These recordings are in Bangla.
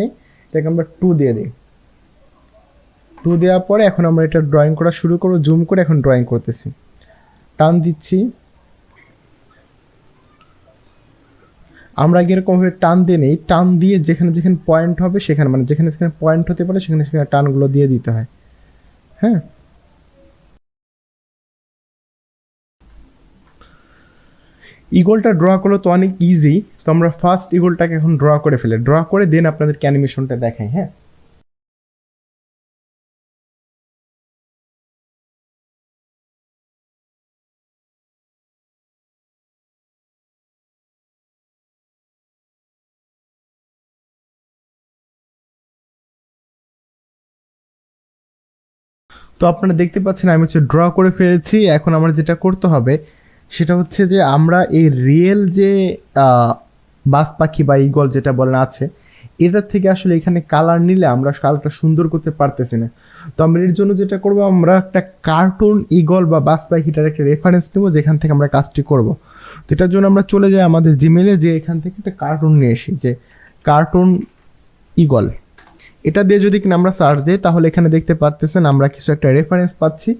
নেই, এটাকে আমরা 2 দিয়ে দিই। 2 দেওয়ার পরে এখন আমরা এটা ড্রয়িং করা শুরু করবো। জুম করে এখন ড্রয়িং করতেছি, টান দিচ্ছি। আমরা আগে এরকমভাবে টান দিয়ে নেই, টান দিয়ে যেখানে যেখানে পয়েন্ট হবে সেখানে, মানে যেখানে যেখানে পয়েন্ট হতে পারে সেখানে সেখানে টানগুলো দিয়ে দিতে হয়। হ্যাঁ, ইগলটা ড্র করলে তো অনেক ইজি। তো আমরা ফার্স্ট ইগলটাকে এখন ড্র করে ফেলে, ড্র করে দেন আপনাদেরকে অ্যানিমেশনটা দেখাই। হ্যাঁ, তো আপনারা দেখতে পাচ্ছেন আমি হচ্ছে ড্র করে ফেলেছি। এখন আমার যেটা করতে হবে সেটা হচ্ছে যে আমরা এই রিয়েল যে বাজ পাখি বা ঈগল যেটা বলেন আছে, এটার থেকে আসলে এখানে কালার নিলে আমরা কালারটা সুন্দর করতে পারতেছি না। তো আমরা এর জন্য যেটা করব, আমরা একটা কার্টুন ঈগল বা বাজ পাখিটার একটা রেফারেন্স নেব যেখান থেকে আমরা কাজটি করব। তো এটার জন্য আমরা চলে যাই আমাদের জিমেলে, যে এখান থেকে একটা কার্টুন নিয়ে আসি, যে কার্টুন ঈগল। এটা দিয়ে যদি কিনা আমরা সার্চ দিই তাহলে এখানে দেখতে পারতেছেন আমরা কিছু একটা রেফারেন্স পাচ্ছি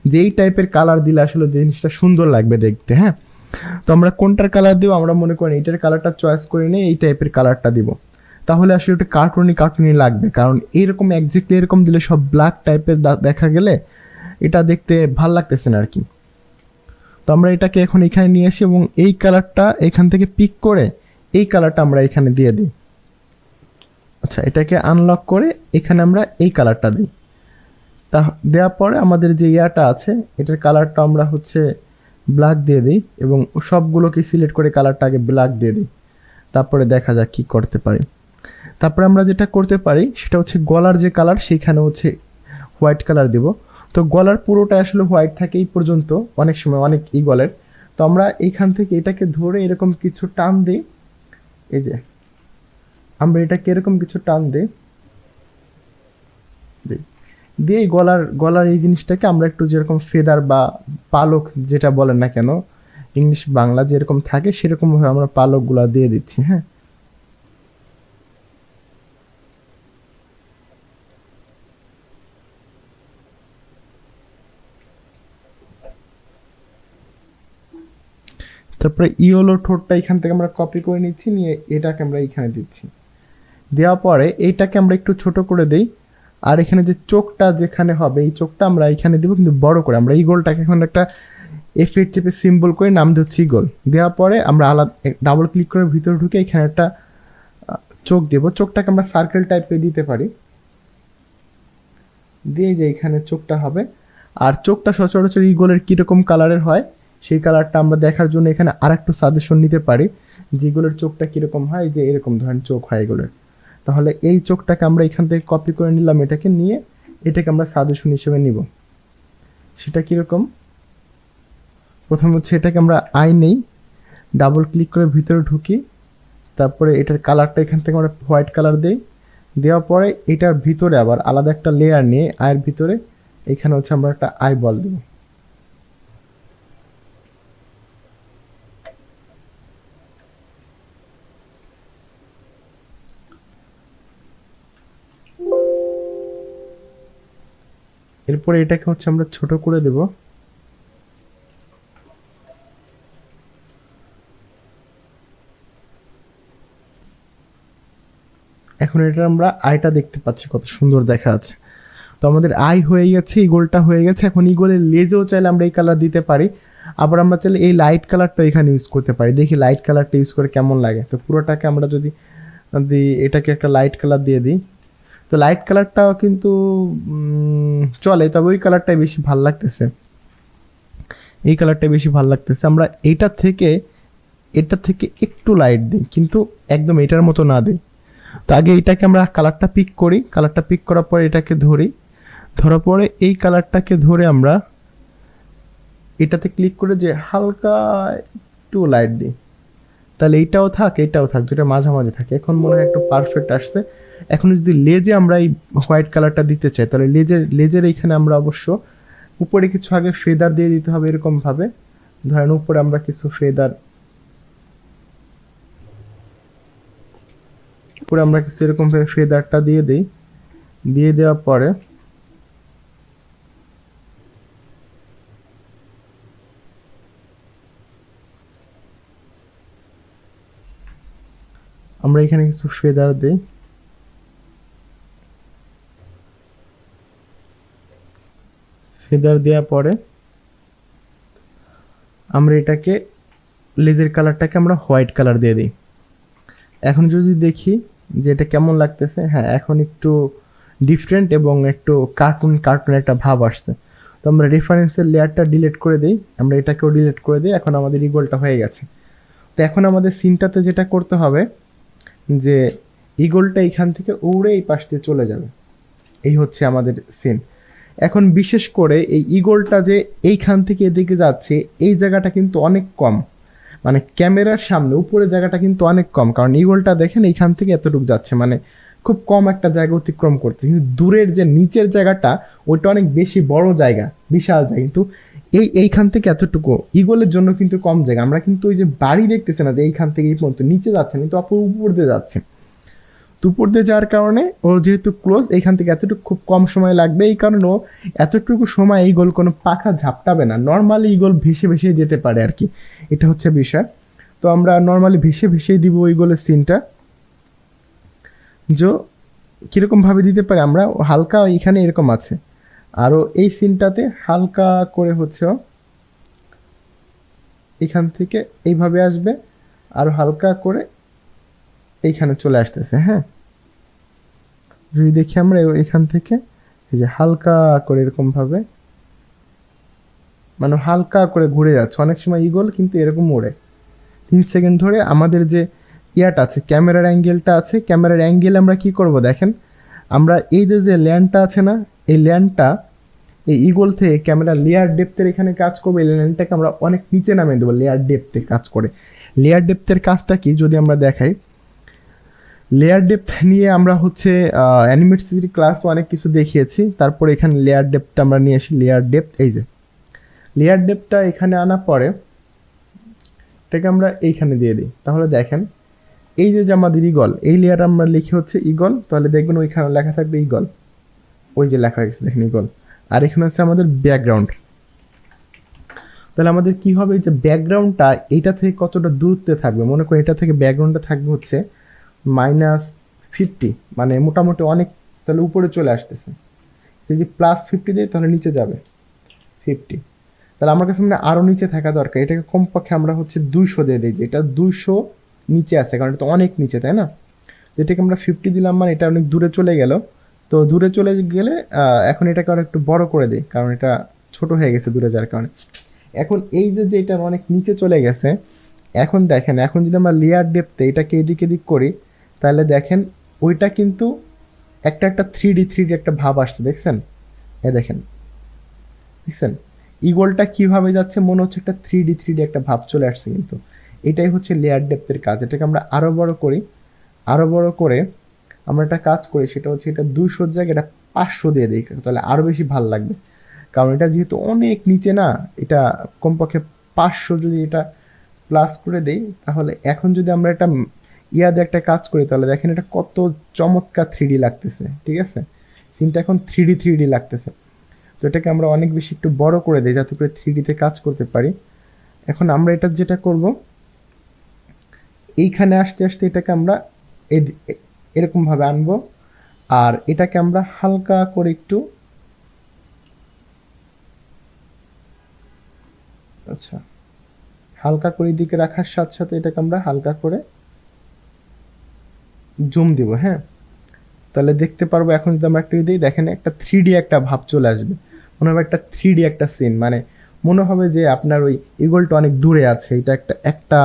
যে এই টাইপের কালার দিলে আসলে জিনিসটা সুন্দর লাগবে দেখতে। হ্যাঁ, তো আমরা কোনটার কালার দিব, আমরা মনে করি এইটার কালারটা চয়েস করে নিয়ে এই টাইপের কালারটা দিব, তাহলে আসলে একটা কার্টুনি কার্টুনি লাগবে। কারণ এইরকম একজ্যাক্টলি এরকম দিলে সব ব্ল্যাক টাইপের দেখা গেলে এটা দেখতে ভাল লাগতেছে না আর কি। তো আমরা এটাকে এখন এখানে নিয়ে আসি এবং এই কালারটা এখান থেকে পিক করে এই কালারটা আমরা এখানে দিয়ে দিই। আচ্ছা, এটাকে আনলক করে এখানে আমরা এই কালারটা দিই। তা দেওয়ার পরে আমাদের যে ইয়াটা আছে এটার কালারটা আমরা হচ্ছে ব্ল্যাক দিয়ে দিই এবং সবগুলোকে সিলেক্ট করে কালারটা আগে ব্ল্যাক দিয়ে দিই। তারপরে দেখা যাক কি করতে পারি। তারপরে আমরা যেটা করতে পারি সেটা হচ্ছে গলার যে কালার সেইখানে হচ্ছে হোয়াইট কালার দিব। তো গলার পুরোটা আসলে হোয়াইট থাকে এই পর্যন্ত, অনেক সময় অনেক গলের। তো আমরা এইখান থেকে এটাকে ধরে এরকম কিছু টান দিই, এই যে আমরা এটাকে এরকম কিছু টান দিই, দিয়ে গলার গলার এই জিনিসটাকে আমরা একটু যেরকম ফেদার বা পালক যেটা বলেন না কেন, ইংলিশ বাংলা যেরকম থাকে সেরকম ভাবে আমরা পালকগুলা দিয়ে দিচ্ছি। হ্যাঁ, তারপরে ইয়েলো ঠোঁটটা এখান থেকে আমরা কপি করে নিচ্ছি, নিয়ে এটাকে আমরা এখানে দিচ্ছি। দেওয়ার পরে এইটাকে আমরা একটু ছোট করে দেই। আর এখানে যে চোখটা যেখানে হবে এই চোখটা আমরা এখানে দিব, কিন্তু বড় করে। আমরা ইগলটাকে এখন একটা এফের চেপে সিম্বল করে নাম দিচ্ছি ইগল। দেওয়ার পরে আমরা আলাদা ডাবল ক্লিক করে ভিতরে ঢুকে এখানে একটা চোখ দেব। চোখটাকে আমরা সার্কেল টাইপের দিতে পারি, দিয়ে যে এখানে চোখটা হবে। আর চোখটা সচরাচর ইগলের কীরকম কালারের হয় সেই কালারটা আমরা দেখার জন্য এখানে আর একটু সাজেশন নিতে পারি যে ইগলের চোখটা কীরকম হয়, যে এরকম ধরেন চোখ হয় ইগলের। তাহলে এই চোখটাকে আমরা এখান থেকে কপি করে নিলাম, এটাকে নিয়ে এটাকে আমরা সাজেশন হিসেবে নিব। সেটা কীরকম, প্রথমে হচ্ছে এটাকে আমরা আই নেই, ডাবল ক্লিক করে ভিতরে ঢুকি। তারপরে এটার কালারটা এখান থেকে আমরা হোয়াইট কালার দিই। দেওয়ার পরে এটার ভিতরে আবার আলাদা একটা লেয়ার নিয়ে আয়ের ভিতরে এখানে হচ্ছে আমরা একটা আই বল দেব। এরপরে এটাকে হচ্ছে আমরা ছোট করে দেব। এখন এটা আমরা আইটা দেখতে পাচ্ছি কত সুন্দর দেখা আছে। তো আমাদের আই হয়ে গেছে, ইগলটা হয়ে গেছে। এখন ইগলের লেজেও চাইলে আমরা এই কালার দিতে পারি, আবার আমরা চাইলে এই লাইট কালারটা এখানে ইউজ করতে পারি। দেখি লাইট কালারটা ইউজ করে কেমন লাগে। তো পুরোটাকে আমরা যদি এটাকে একটা লাইট কালার দিয়ে দিই, তো লাইট কালারটাও কিন্তু চলে, তবে ওই কালারটাই বেশি ভাল লাগতেছে, এই কালারটাই বেশি ভাল লাগতেছে। আমরা এটা থেকে একটু লাইট দিই, কিন্তু একদম এটার মতো না দিই। তো আগে এইটাকে আমরা কালারটা পিক করি, কালারটা পিক করার পরে এটাকে ধরি, ধরার পরে এই কালারটাকে ধরে আমরা এটাতে ক্লিক করে যে হালকা একটু লাইট দিই, তাহলে এইটাও থাক এটাও থাক, দুটো মাঝামাঝি থাকে। এখন মনে হয় একটু পারফেক্ট আসছে। এখন যদি লেজে আমরা এই হোয়াইট কালারটা দিতে চাই তাহলে লেজের এইখানে আমরা অবশ্য উপরে কিছু আগে ফেদার দিয়ে দিতে হবে এরকম ভাবে। ধরেন উপরে আমরা কিছু ফেদার উপরে আমরা কিছু এরকমভাবে ফেদারটা দিয়ে দিই। দিয়ে দেওয়ার পরে আমরা এখানে কিছু ফেদার দিই। ফেদার দেওয়ার পরে আমরা এটাকে লেজের কালারটাকে আমরা হোয়াইট কালার দিয়ে দিই। এখন যদি দেখি যে এটা কেমন লাগতেছে, হ্যাঁ এখন একটু ডিফারেন্ট এবং একটু কার্টুন কার্টুন একটা ভাব আসছে। তো আমরা রেফারেন্সের লেয়ারটা ডিলিট করে দিই, আমরা এটাকেও ডিলিট করে দিই। এখন আমাদের ইগলটা হয়ে গেছে। তো এখন আমাদের সিনটাতে যেটা করতে হবে যে ইগলটা এইখান থেকে উড়ে এই পাশ দিয়ে চলে যাবে, এই হচ্ছে আমাদের সিন। এখন বিশেষ করে এই ইগলটা যে এইখান থেকে এদিকে যাচ্ছে, এই জায়গাটা কিন্তু অনেক কম, মানে ক্যামেরার সামনে উপরে জায়গাটা কিন্তু অনেক কম, কারণ ইগলটা দেখেন এইখান থেকে এতটুকু যাচ্ছে, মানে খুব কম একটা জায়গা অতিক্রম করছে। কিন্তু দূরের যে নিচের জায়গাটা ওইটা অনেক বেশি বড় জায়গা, বিশাল জায়গা, কিন্তু এইখান থেকে এতটুকু ইগলের জন্য কিন্তু কম জায়গা। আমরা কিন্তু ওই যে বাড়ি দেখতেছে না যে এইখান থেকে এই পর্যন্ত নিচে যাচ্ছে, কিন্তু উপর দিয়ে যাচ্ছে। উপর দিয়ে যাওয়ার কারণে ওর যেহেতু ক্লোজ, এইখান থেকে এতটুকু খুব কম সময় লাগবে, এই কারণে ও এতটুকু সময় ইগল কোনো পাখা ঝাপটাবে না। নর্মালি ইগল ভেসে ভেসে যেতে পারে আর কি, এটা হচ্ছে বিষয়। তো আমরা নর্মালি ভেসে ভেসেই দিব ইগলের সিনটা। যে কীরকমভাবে দিতে পারে আমরা, হালকা এখানে এরকম আছে, আরও এই সিনটাতে হালকা করে হচ্ছে এখান থেকে এইভাবে আসবে, আরও হালকা করে এইখানে চলে আসতেছে। হ্যাঁ, যদি দেখি আমরা এখান থেকে এই যে হালকা করে এরকমভাবে, মানে হালকা করে ঘুরে যাচ্ছে। অনেক সময় ইগল কিন্তু এরকম ওড়ে 3 সেকেন্ড ধরে। আমাদের যে ইয়াটা আছে, ক্যামেরার অ্যাঙ্গেলটা আছে, ক্যামেরার অ্যাঙ্গেল আমরা কি করব দেখেন, আমরা এই যে ল্যান্ডটা আছে না, এই ল্যান্ডটা এই ইগল থেকে ক্যামেরা লেয়ার ডেপথের এখানে কাজ করবে। এই ল্যান্ডটাকে আমরা অনেক নিচে নামিয়ে দেবো, লেয়ার ডেপথে কাজ করে। লেয়ার ডেপথের কাজটা কি যদি আমরা দেখাই, লেয়ার ডেপথ নিয়ে আমরা হচ্ছে অ্যানিমেট সিটি ক্লাসও অনেক কিছু দেখিয়েছি। তারপর এখানে লেয়ার ডেপথটা আমরা নিয়ে আসি। লেয়ার ডেপথ, এই যে লেয়ার ডেপথটা এখানে আনার পরে এটাকে আমরা এইখানে দিয়ে দিই। তাহলে দেখেন এই যে আমাদের ইগল, এই লেয়ার আমরা লিখি হচ্ছে ইগল, তাহলে দেখবেন ওইখানে লেখা থাকবে ইগল, ওই যে লেখা হয়েছে দেখেন ইগল। আর এখানে হচ্ছে আমাদের ব্যাকগ্রাউন্ড। তাহলে আমাদের কি হবে, এই যে ব্যাকগ্রাউন্ডটা এইটা থেকে কতটা দূরত্বে থাকবে, মনে করি এটা থেকে ব্যাকগ্রাউন্ডটা থাকবে হচ্ছে -50, মানে মোটামুটি অনেক, তাহলে উপরে চলে আসতেছে। যদি +50 দিই তাহলে নিচে যাবে 50। তাহলে আমার কাছে মানে আরও নিচে থাকা দরকার। এটাকে কমপক্ষে আমরা হচ্ছে 200 দিয়ে দিই, যে এটা 200 নিচে আছে, কারণ এটা তো অনেক নিচে, তাই না? যেটাকে আমরা 50 দিলাম, মানে এটা অনেক দূরে চলে গেল। তো দূরে চলে গেলে এখন এটাকে আর একটু বড় করে দিই, কারণ এটা ছোট হয়ে গেছে দূরে যাওয়ার কারণে। এখন এই যে এটা অনেক নিচে চলে গেছে, এখন দেখেন, এখন যদি আমরা লেয়ার ডেপথে এটাকে এদিক এদিক করি, তাহলে দেখেন ওইটা কিন্তু একটা 3D একটা ভাব আসছে, দেখছেন? দেখেন, দেখছেন ইগলটা কিভাবে যাচ্ছে, মনে হচ্ছে একটা 3D একটা ভাব চলে আসছে। কিন্তু এটাই হচ্ছে লেয়ার ডেপথের কাজ। এটাকে আমরা আরও বড় করি, আরও বড় করে আমরা একটা কাজ করি, সেটা হচ্ছে এটা 200 জায়গায় এটা 500 দিয়ে দিই, তাহলে আরও বেশি ভাল লাগবে। কারণ এটা যেহেতু অনেক নিচে না, এটা কমপক্ষে 500 যদি এটা প্লাস করে দেই, তাহলে এখন যদি আমরা এটা ইয়াতে একটা কাজ করি, তাহলে দেখেন এটা কত চমৎকার 3D লাগতেছে। ঠিক আছে, সিনটা এখন 3D লাগতেছে। তো এটাকে আমরা অনেক বেশি একটু বড় করে দিই, যাতে করে 3Dতে কাজ করতে পারি। এখন আমরা এটা যেটা করব, এইখানে আসতে আসতে এটাকে আমরা এরকমভাবে আনবো, আর এটাকে আমরা হালকা করে একটু, আচ্ছা হালকা করে দিকে রাখার সাথে সাথে এটাকে আমরা হালকা করে জুম দিব। হ্যাঁ, তাহলে দেখতে পারবো এখন যদি আমরা একটা দিই, দেখেন একটা 3D একটা ভাব চলে আসবে, মনে হবে একটা 3D একটা সিন, মানে মনে হবে যে আপনার ওই ইগলটা অনেক দূরে আছে। এটা একটা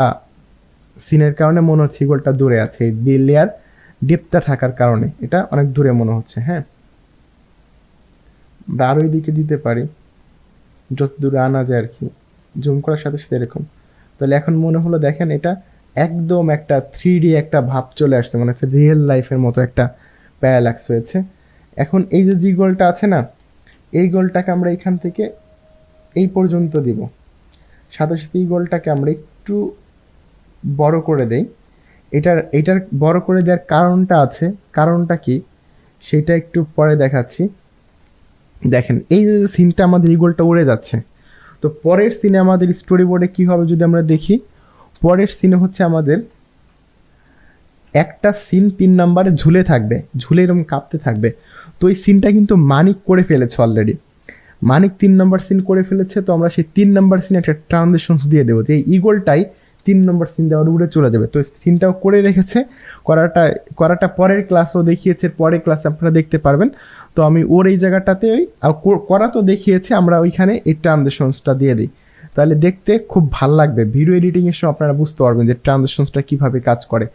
সিনের কারণে মনে হচ্ছে ইগলটা দূরে আছে, এই লেয়ার ডেপথটা থাকার কারণে এটা অনেক দূরে মনে হচ্ছে। হ্যাঁ, আমরা আরও দিকে দিতে পারি, যত দূরে আনা যায় আর কি, জুম করার সাথে সাথে এরকম। তাহলে এখন মনে হলো দেখেন এটা একদম একটা 3D একটা ভাব চলে আসছে, মনে হচ্ছে রিয়েল লাইফের মতো একটা প্যারালাক্স হয়েছে। এখন এই যে গোলটা আছে না, এই গোলটাকে আমরা এখান থেকে এই পর্যন্ত দিব, সাথে সাথে এই গোলটাকে আমরা একটু বড় করে দেই। এটার বড় করে দেওয়ার কারণটা আছে, কারণটা কি সেটা একটু পরে দেখাচ্ছি। দেখেন এই যে সিনটা আমাদের ইগলটা উড়ে যাচ্ছে, তো পরের সিনে আমাদের স্টোরি বোর্ডে কী হবে যদি আমরা দেখি, পরের সিনে হচ্ছে আমাদের একটা সিন 3 নম্বরে ঝুলে থাকবে, ঝুলে এরকম কাঁপতে থাকবে। তো এই সিনটা কিন্তু মানিক করে ফেলেছে অলরেডি, মানিক 3 নম্বর সিন করে ফেলেছে। তো আমরা সেই 3 নম্বর সিনে একটা ট্রানজিশনস দিয়ে দেবো যে এই ইগলটাই 3 নম্বর সিন দেওয়ার উড়ে চলে যাবে। তো সিনটাও করে রেখেছে, করাটা পরের ক্লাসও দেখিয়েছে, পরের ক্লাসে আপনারা দেখতে পারবেন। তো আমি ওর এই জায়গাটাতে করা তো দেখিয়েছে, আমরা ওইখানে এই ট্রানজিশনসটা দিয়ে দিই, তাহলে দেখতে খুব ভাল লাগবে। ভিডিও এডিটিংয়ের সময় আপনারা বুঝতে পারবেন যে ট্রানজিশনসটা কীভাবে কাজ করে।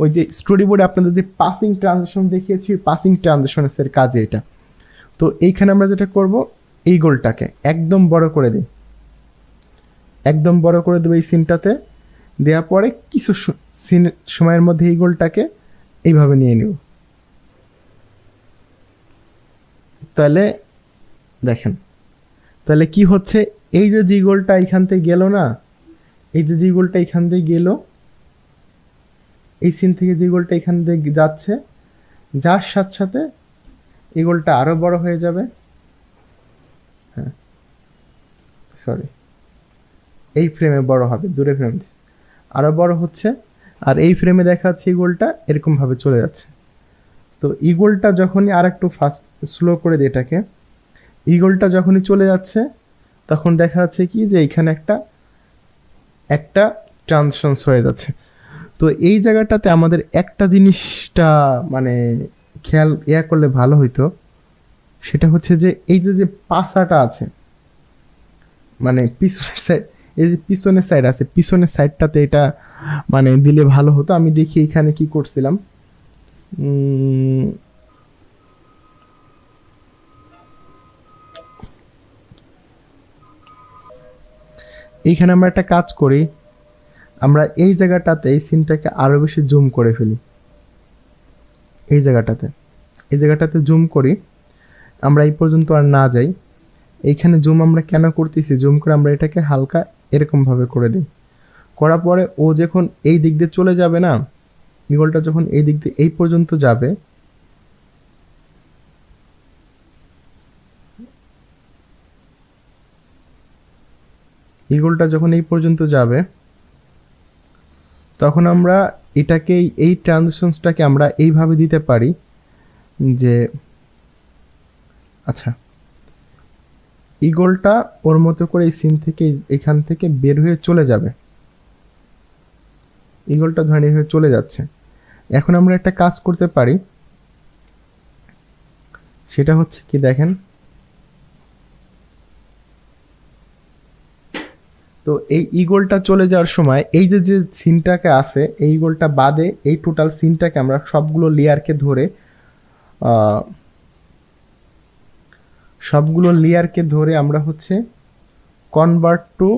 ওই যে স্টোরি বোর্ডে আপনাদের যে পাসিং ট্রানজিশন দেখিয়েছি, পাসিং ট্রানজিশনসের কাজে এটা। তো এইখানে আমরা যেটা করব, এই গোলটাকে একদম বড় করে দিই, একদম বড় করে দেবো এই সিনটাতে। দেওয়ার পরে কিছু সিন সময়ের মধ্যে এই গোলটাকে এইভাবে নিয়ে নিব। তাহলে দেখেন, তাহলে কি হচ্ছে, এই যে গোলটা এখান থেকে গেল না, এই যে গোলটা এখান থেকে গেল, এই সিন থেকে যে গোলটা এখান থেকে যাচ্ছে, যার সাথে সাথে এই গোলটা আরও বড় হয়ে যাবে। হ্যাঁ সরি, এই ফ্রেমে বড় হবে, দূরে ফ্রেম আরও বড় হচ্ছে, আর এই ফ্রেমে দেখা যাচ্ছে ইগলটা এরকমভাবে চলে যাচ্ছে। তো ইগলটা যখনই আর একটু ফাস্ট স্লো করে দিই এটাকে, ইগলটা যখনই চলে যাচ্ছে তখন দেখা যাচ্ছে কি যে এইখানে একটা ট্রানজিশনস হয়ে যাচ্ছে। তো এই জায়গাটাতে আমাদের একটা জিনিসটা মানে খেয়াল করলে ভালো হইতো, সেটা হচ্ছে যে এই যে পাশাটা আছে, মানে পিছনের সাইড, এই যে পিছনের সাইড আছে, পিছনের সাইডটাতে এটা মানে দিলে ভালো হতো। আমি দেখি এখানে কি করছিলাম, এইখানে আমরা একটা কাজ করি, আমরা এই জায়গাটাতে এই সিনটাকে আরও বেশি জুম করে ফেলি, এই জায়গাটাতে জুম করি, আমরা এই পর্যন্ত আর না যাই। এইখানে জুম আমরা কেন করতেছি, জুম করে আমরা এটাকে হালকা এরকমভাবে করে দিই। করার পরে ও যখন এই দিক দিয়ে চলে যাবে না, ইগলটা যখন এই দিক দিয়ে এই পর্যন্ত যাবে, ইগলটা যখন এই পর্যন্ত যাবে তখন আমরা এটাকে এই ট্রানজিশনসটাকে আমরা এইভাবে দিতে পারি যে আচ্ছা ইগলটা ওর মতো করে এই সিন থেকে এখান থেকে বের হয়ে চলে যাবে, ইগলটা ধরে হয়ে চলে যাচ্ছে। এখন আমরা একটা কাজ করতে পারি, সেটা হচ্ছে কি দেখেন, তো এই ইগলটা চলে যাওয়ার সময় এই যে সিনটাকে আছে, এই ইগলটা বাদে এই টোটাল সিনটাকে আমরা সবগুলো লেয়ারকে ধরে আমরা হচ্ছে কনভার্ট টু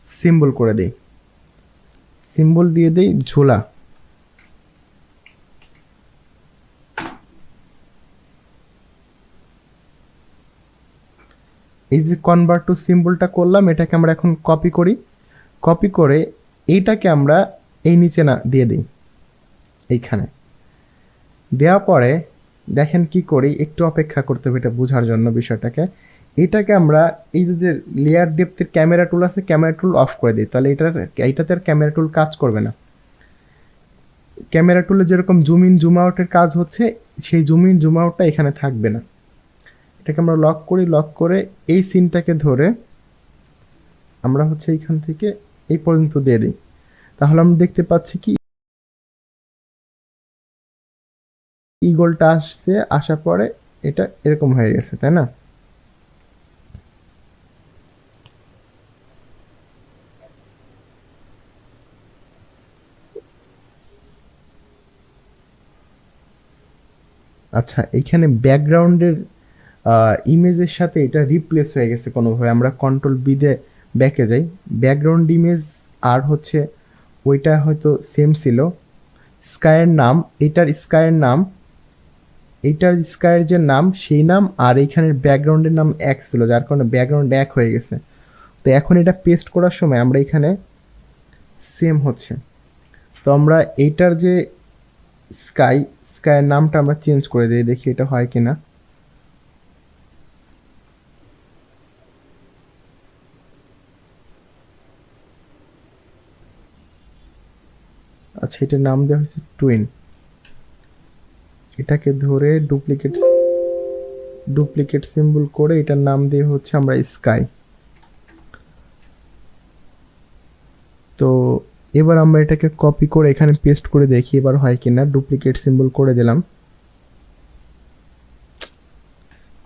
সিম্বল করে দিই, সিম্বল দিয়ে দিই ঝোলা। এই যে কনভার্ট টু সিম্বলটা করলাম, এটাকে আমরা এখন কপি করি, কপি করে এইটাকে আমরা এই নিচে না দিয়ে দিই, এইখানে দেওয়ার পরে দেখেন কি করি, একটু অপেক্ষা করতে হবে এটা বোঝার জন্য বিষয়টাকে। এটাকে আমরা এই যে লেয়ার ডেপথের ক্যামেরা টুল আছে, ক্যামেরা টুল অফ করে দিই, তাহলে এইটাতে আর ক্যামেরা টুল কাজ করবে না। ক্যামেরা টুলে যেরকম জুম ইন জুম আউটের কাজ হচ্ছে, সেই জুম ইন জুম আউটটা এখানে থাকবে না। এটাকে আমরা লক করি, লক করে এই সিনটাকে ধরে আমরা হচ্ছে এইখান থেকে এই পর্যন্ত দিয়ে দিই, তাহলে আমরা দেখতে পাচ্ছি কি ইগলটা আসছে, আসার পরে এটা এরকম হয়ে গেছে, তাই না? আচ্ছা, এইখানে ব্যাকগ্রাউন্ডের ইমেজের সাথে এটা রিপ্লেস হয়ে গেছে কোনোভাবে। আমরা কন্ট্রোল বি দিয়ে ব্যাকে যাই, ব্যাকগ্রাউন্ড ইমেজ আর হচ্ছে ওইটা হয়তো সেম ছিল, স্কাইয়ের নাম, এটার স্কাইয়ের নাম, এইটার স্কাইয়ের যে নাম সেই নাম, আর এইখানের ব্যাকগ্রাউন্ডের নাম এক ছিল, যার কারণে ব্যাকগ্রাউন্ড এক হয়ে গেছে। তো এখন এটা পেস্ট করার সময় আমরা এখানে সেম হচ্ছে, তো আমরা এইটার যে স্কাইয়ের নামটা আমরা চেঞ্জ করে দিই, দেখি এটা হয় কিনা। আচ্ছা, এটার নাম দেওয়া হয়েছে টুইন। এটাকে ধরে ডুপ্লিকেট সিম্বল করে এটার নাম দিয়ে হচ্ছে আমরা স্কাই। তো এবার আমরা এটাকে কপি করে এখানে পেস্ট করে দেখি এবার হয় কিনা। ডুপ্লিকেট সিম্বল করে দিলাম,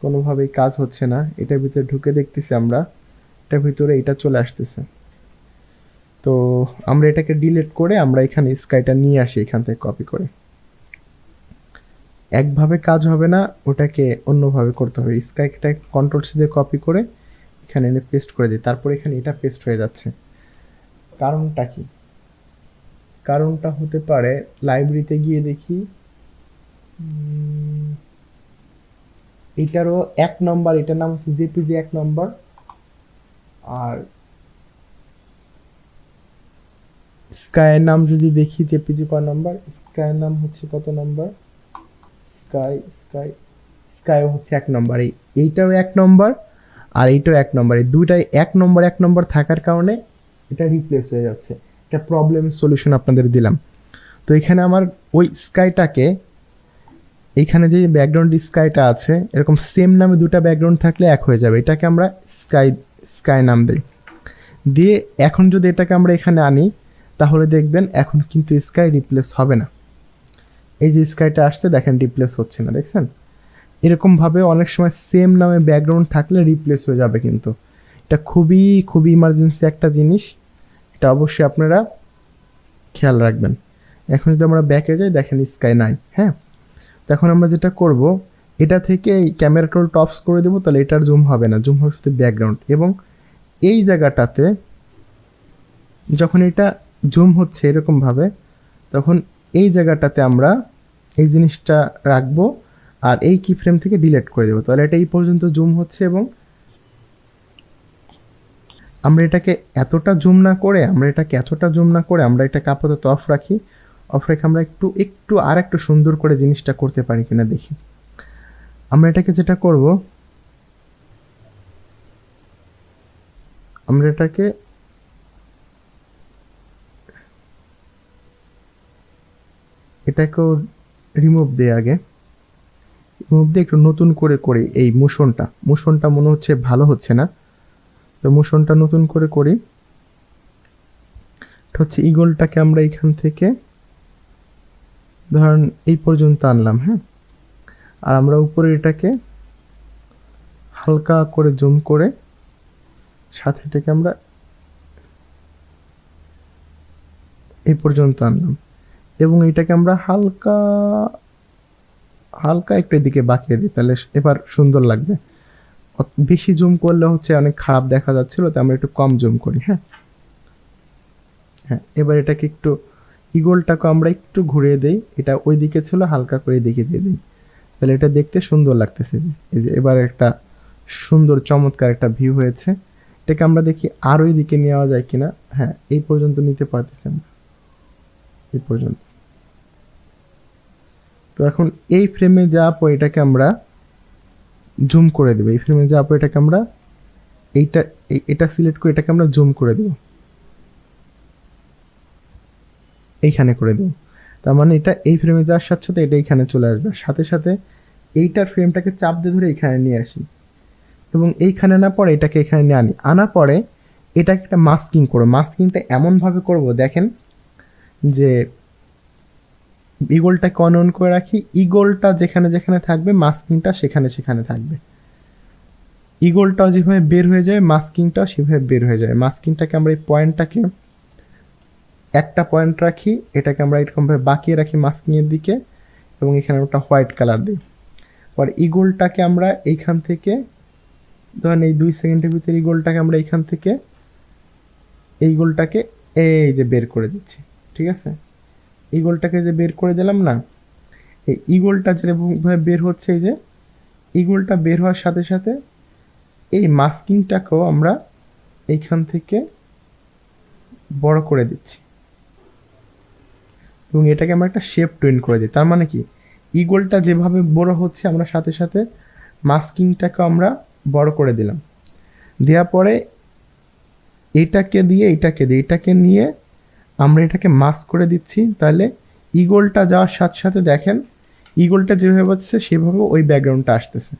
কোনোভাবেই কাজ হচ্ছে না। এটার ভিতরে ঢুকে দেখতেছি আমরা, এটার ভিতরে এটা চলে আসতেছে। তো আমরা এটাকে ডিলিট করে আমরা এখানে স্কাইটা নিয়ে আসি এখান থেকে কপি করে। একভাবে কাজ হবে না, ওটাকে অন্যভাবে করতে হবে। স্কাইটা কন্ট্রোল সি দিয়ে কপি করে এখানে এনে পেস্ট করে দিই, তারপর এখানে এটা পেস্ট হয়ে যাচ্ছে। কারণটা কি? কারণটা হতে পারে, লাইব্রেরিতে গিয়ে দেখি এটারও 1 নম্বর, এটার নাম হচ্ছে জেপিজি 1 নম্বর, আর স্কাইয়ের নাম যদি দেখি জেপিজি কয় নম্বর, স্কাইয়ের নাম হচ্ছে কত নম্বর, স্কাই হচ্ছে 1 নম্বর। এইটাও 1 নম্বর আর এইটাও 1 নম্বর, এই দুইটাই 1 নম্বর থাকার কারণে এটা রিপ্লেস হয়ে যাচ্ছে। এটা প্রবলেমের সলিউশন আপনাদের দিলাম। তো এখানে আমার ওই স্কাইটাকে, এইখানে যে ব্যাকগ্রাউন্ড স্কাইটা আছে এরকম সেম নামে দুটা ব্যাকগ্রাউন্ড থাকলে এক হয়ে যাবে। এটাকে আমরা স্কাই নাম দিই, দিয়ে এখন যদি এটাকে আমরা এখানে আনি তাহলে দেখবেন এখন কিন্তু স্কাই রিপ্লেস হবে না। এই যে স্কাইটা আসছে দেখেন রিপ্লেস হচ্ছে না, দেখছেন? এরকমভাবে অনেক সময় সেম নামে ব্যাকগ্রাউন্ড থাকলে রিপ্লেস হয়ে যাবে, কিন্তু এটা খুবই খুবই ইমার্জেন্সি একটা জিনিস, এটা অবশ্যই আপনারা খেয়াল রাখবেন। এখন যদি আমরা ব্যাকে যাই দেখেন স্কাই নাই। হ্যাঁ, তো এখন আমরা যেটা করব, এটা থেকে এই ক্যামেরা টোল টপস করে দেবো, তাহলে এটার জুম হবে না, জুম হবে শুধু ব্যাকগ্রাউন্ড। এবং এই জায়গাটাতে যখন এটা জুম হচ্ছে এরকমভাবে, তখন এই জায়গাটাতে আমরা এই জিনিসটা রাখবো আর এই কি ফ্রেম থেকে ডিলিট করে দেবো, তাহলে এটা এই পর্যন্ত জুম হচ্ছে। এবং আমরা এটাকে এতটা জুম না করে আমরা এটাকে আপাতত অফ রাখি। অফ রেখে আমরা একটু আর একটু সুন্দর করে জিনিসটা করতে পারি কিনা দেখি। আমরা এটাকে যেটা করব, আমরা এটাকে এটাকেও রিমুভ দিই আগে, রিমুভ দিয়ে একটু নতুন করে করি। এই মোশনটা মনে হচ্ছে ভালো হচ্ছে না, তো মোশনটা নতুন করে করি। হচ্ছে ইগলটাকে আমরা এখান থেকে ধরেন এই পর্যন্ত আনলাম। হ্যাঁ, আর আমরা উপরে এটাকে হালকা করে জুম করে সাথে এটাকে আমরা এই পর্যন্ত আনলাম এবং এটাকে আমরা হালকা হালকা একটু এদিকে বাঁকিয়ে দিই, তাহলে এবার সুন্দর লাগবে। বেশি জুম করলে হচ্ছে অনেক খারাপ দেখা যাচ্ছিল, তো আমরা একটু কম জুম করি। হ্যাঁ হ্যাঁ, এবার এটাকে একটু ইগলটাকে আমরা একটু ঘুরিয়ে দেই, এটা ওই দিকে ছিল, হালকা করে দিকে দিয়ে দিই, তাহলে এটা দেখতে সুন্দর লাগতেছে। এই যে এবার একটা সুন্দর চমৎকার একটা ভিউ হয়েছে। এটাকে আমরা দেখি আর ওই দিকে নেওয়া যায় কিনা। হ্যাঁ, এই পর্যন্ত নিতে পারতেছি আমরা, এই পর্যন্ত। তো এখন এই ফ্রেমে যাওয়ার পর এটাকে আমরা জুম করে দেবো। এই ফ্রেমে যাওয়ার পর এটাকে আমরা এটা সিলেক্ট করে এটাকে আমরা জুম করে দেবো, এইখানে করে দেবো। তার মানে এটা এই ফ্রেমে যাওয়ার সাথে সাথে এটা এইখানে চলে আসবে, সাথে সাথে এইটার ফ্রেমটাকে চাপ দিয়ে ধরে এখানে নিয়ে আসি এবং এইখানে না পরে এটাকে এখানে নিয়ে আনার পরে এটাকে একটা মাস্কিং করবো। মাস্কিংটা এমনভাবে করব, দেখেন যে ইগলটাকে অন করে রাখি, ইগলটা যেখানে যেখানে থাকবে মাস্কিংটা সেখানে সেখানে থাকবে। ইগলটাও যেভাবে বের হয়ে যায় মাস্কিংটাও সেভাবে বের হয়ে যায়। মাস্কিংটাকে আমরা এই পয়েন্টটাকে একটা পয়েন্ট রাখি, এটাকে আমরা এরকমভাবে বাঁকিয়ে রাখি মাস্কিংয়ের দিকে এবং এখানে একটা হোয়াইট কালার দিই। পর ইগলটাকে আমরা এইখান থেকে ধরেন এই 2 সেকেন্ডের ভিতরে ইগলটাকে আমরা এইখান থেকে এই গোলটাকে এই যে বের করে দিচ্ছি। ঠিক আছে, ইগলটাকে যে বের করে দিলাম না, এই ইগলটা যেভাবে বের হচ্ছে, এই যে ইগলটা বের হওয়ার সাথে সাথে এই মাস্কিংটাকেও আমরা এইখান থেকে বড় করে দিচ্ছি। এবং এটাকে আমরা একটা শেপ টুইন করে দিই। তার মানে কি, ইগলটা যেভাবে বড় হচ্ছে আমরা সাথে সাথে মাস্কিংটাকে আমরা বড় করে দিলাম। দেওয়ার পরে এটাকে দিয়ে এটাকে নিয়ে আমরা এটাকে মাস্ক করে দিচ্ছি। তাহলে ইগলটা যাওয়ার সাথে সাথে দেখেন ইগলটা যেভাবে হচ্ছে সেভাবে ওই ব্যাকগ্রাউন্ডটা আসতেছে।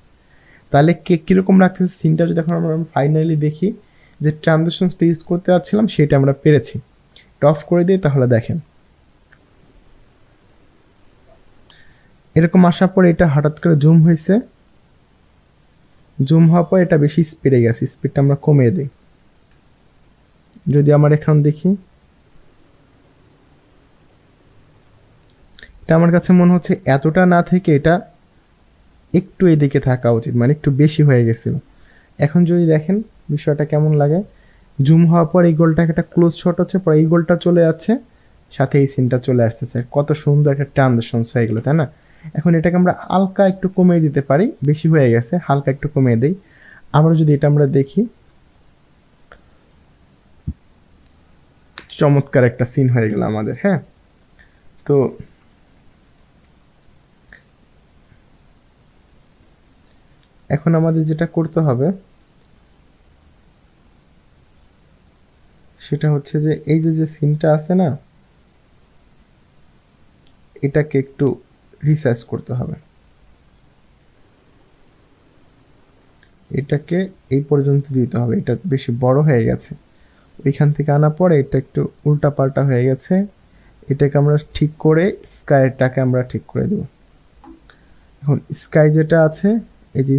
তাহলে কীরকম রাখতেছে সিনটা যদি এখন আমরা ফাইনালি দেখি যে ট্রানজিশন ইউজ করতে যাচ্ছিলাম সেটা আমরা পেরেছি। অফ করে দিই, তাহলে দেখেন এরকম আসার পরে এটা হঠাৎ করে জুম হয়েছে। জুম হওয়ার পর এটা বেশি স্পিডে গেছে, স্পিডটা আমরা কমিয়ে দিই। যদি আমার এখন দেখি, এটা আমার কাছে মনে হচ্ছে এতটা না থেকে এটা একটু এদিকে থাকা উচিত, মানে একটু বেশি হয়ে গেছিল। এখন যদি দেখেন বিষয়টা কেমন লাগে, জুম হওয়ার পর এই গোলটাকে একটা ক্লোজ শট হচ্ছে, পরে এই গোলটা চলে যাচ্ছে, সাথে এই সিনটা চলে আসতেছে। কত সুন্দর একটা ট্রানজিশন হয়ে গেলো, তাই না? এখন এটাকে আমরা হালকা একটু কমিয়ে দিতে পারি, বেশি হয়ে গেছে, হালকা একটু কমিয়ে দিই। আবার যদি এটা আমরা দেখি, চমৎকার একটা সিন হয়ে গেল আমাদের। হ্যাঁ, তো এখন আমাদের যেটা করতে হবে সেটা হচ্ছে যে এই যে সিনটা আছে না, এটাকে একটু রিসার্চ করতে হবে। এটাকে এই পর্যন্ত দিতে হবে, এটা বেশি বড় হয়ে গেছে। ওইখান থেকে আনার পরে এটা একটু উল্টা পাল্টা হয়ে গেছে, এটাকে আমরা ঠিক করে স্কাইটাকে আমরা ঠিক করে দেব। এখন স্কাই যেটা আছে, এই যে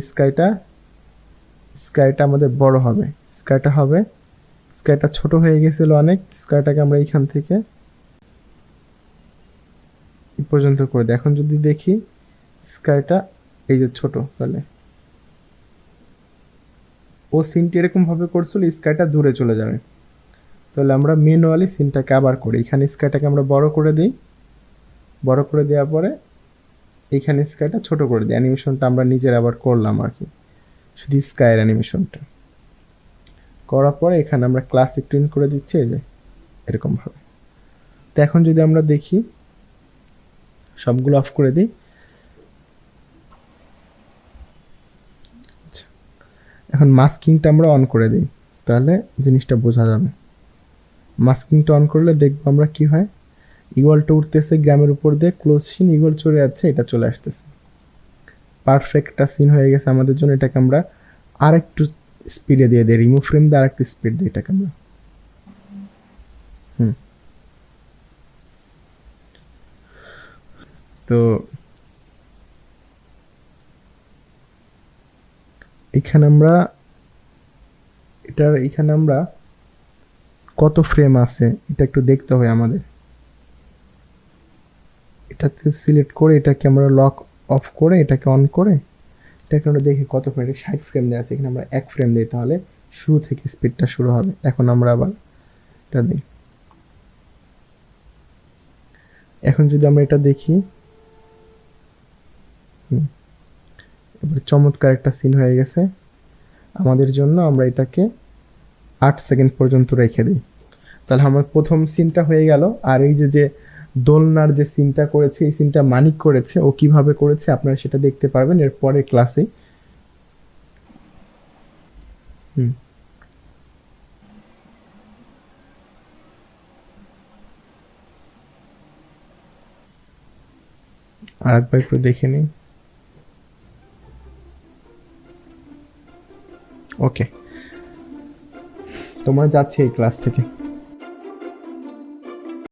স্কাইটা আমাদের বড় হবে, স্কাইটা ছোট হয়ে গেছিল অনেক, স্কাইটাকে আমরা এইখান থেকে এই পর্যন্ত করে দিই। এখন যদি দেখি স্কাইটা এই যে ছোট, তাহলে ও সিনটি এরকম ভাবে করছিল স্কাইটা দূরে চলে যাবে। তাহলে আমরা ম্যানুয়ালি সিনটাকে আবার করি, এখানে স্কাইটাকে আমরা বড় করে দিই, বড় করে দেওয়ার পরে এইখানে স্কাইটা ছোট করে দিই। অ্যানিমেশনটা আমরা নিজের আবার করলাম আর কি, শুধু স্কাইয়ের অ্যানিমেশনটা করার পরে এখানে আমরা ক্লাসিক টুইন করে দিচ্ছি, এই যে এরকম ভাবে। তো এখন যদি আমরা দেখি, সবগুলো অফ করে দিই। এখন মাস্কিংটা আমরা অন করে দিই, তাহলে জিনিসটা বোঝা যাবে। মাস্কিংটা অন করলে দেখবো আমরা কি হয়, ইগলটা উঠতেছে গ্রামের উপর দিয়ে, ক্লোজ সিন, ইগল চলে যাচ্ছে, এটা চলে আসতেছে। পারফেক্ট একটা সিন হয়ে গেছে আমাদের জন্য। এটাকে আমরা আরেকটু স্পিডে দিয়ে দিই, রিমুভ ফ্রেম দিয়ে আরেকটু স্পিড দিই এটাকে আমরা। তো এখানে আমরা কত ফ্রেম আছে এটা একটু দেখতে হয় আমাদের। এটাতে সিলেক্ট করে এটাকে আমরা লক অফ করে এটাকে অন করে এটাকে আমরা দেখি কত ফ্রেম, 60 ফ্রেম দেওয়া আছে, এখানে আমরা 1 ফ্রেম দিই, তাহলে শুরু থেকে স্পিডটা শুরু হবে। এখন আমরা আবার এটা দিই। এখন যদি আমরা এটা দেখি, এবার চমৎকার একটা সিন হয়ে গেছে আমাদের জন্য। আমরা এটাকে 8 সেকেন্ড পর্যন্ত রেখে দিই, তাহলে আমার প্রথম সিনটা হয়ে গেল। আর এই যে দোলনার যে সিনটা করেছে, এই সিনটা মানিক করেছে, ও কিভাবে করেছে আপনারা সেটা দেখতে পারবেন এর পরের ক্লাসে। আর একবার একটু দেখে নিই। ওকে, তোমরা যাচ্ছি এই ক্লাস থেকে।